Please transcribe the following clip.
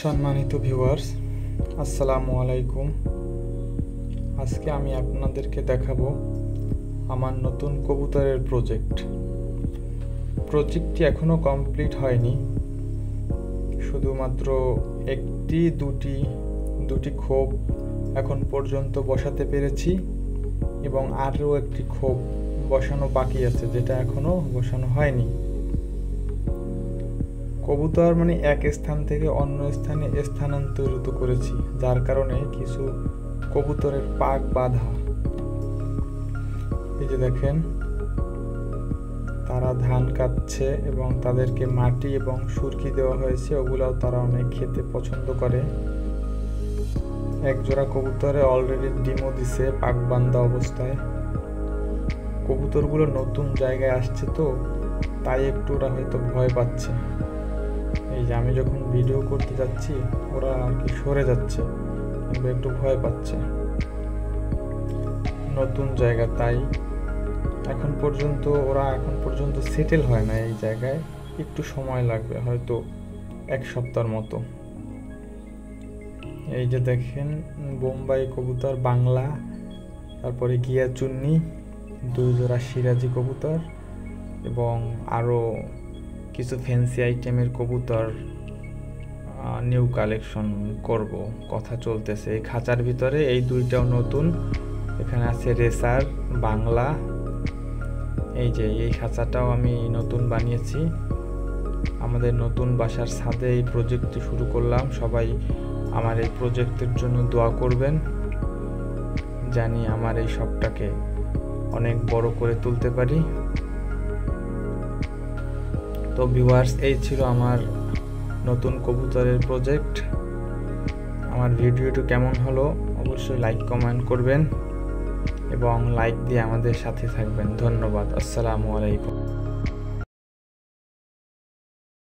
সম্মানিত ভিউয়ার্স, আসসালামু আলাইকুম। আজকে আমি আপনাদেরকে দেখাবো আমার নতুন কবুতরের প্রজেক্টটি এখনো কমপ্লিট হয়নি। শুধুমাত্র দুটি খোপ এখন পর্যন্ত বসাতে পেরেছি এবং আরও একটি খোপ বসানো বাকি আছে, যেটা এখনো বসানো হয়নি। কবুতর এক স্থান থেকে অন্য স্থানে স্থানান্তরিত করেছি, যার কারণে কিছু কবুতরের পাক বাঁধা। এই যে দেখেন, তারা ধান কাটছে এবং তাদেরকে মাটি এবং সুরকি দেওয়া হয়েছে, ওগুলাও তারা অনেক খেতে পছন্দ করে। এক জোড়া কবুতরে অলরেডি ডিমও দিছে পাক বাঁধা অবস্থায়। কবুতরগুলো নতুন জায়গায় আসছে তো, তাই একটু ওরা হয়তো ভয় পাচ্ছে। এই যে আমি যখন ভিডিও করতে যাচ্ছি, ওরা আর কি সরে যাচ্ছে, কিন্তু একটু ভয় পাচ্ছে। নতুন জায়গা, তাই এখন পর্যন্ত সেটেল হয় না এই জায়গায়। একটু সময় লাগবে, হয়তো এক সপ্তাহের মতো। এই যে দেখেন, বোম্বাই কবুতর বাংলা, তারপরে গিয়া চুন্নি, 2 জোড়া সিরাজি কবুতর এবং আরও কিছু ফ্যান্সি আইটেমের কবুতর নিউ কালেকশন করব, কথা চলতেছে। এই খাঁচার ভিতরে এই দুইটাও নতুন। এখানে আছে রেসার বাংলা। এই যে এই খাঁচাটাও আমি নতুন বানিয়েছি। আমাদের নতুন বাসার ছাদে এই প্রজেক্টটি শুরু করলাম। সবাই আমার এই প্রজেক্টের জন্য দোয়া করবেন, জানি আমার এই শখটাকে অনেক বড় করে তুলতে পারি। তো ভিউয়ার্স, এই ছিল আমার নতুন কবুতরের প্রজেক্ট। আমার ভিডিওটি কেমন হলো অবশ্যই লাইক কমেন্ট করবেন এবং লাইক দিয়ে আমাদের সাথে থাকবেন। ধন্যবাদ। আসসালামু আলাইকুম।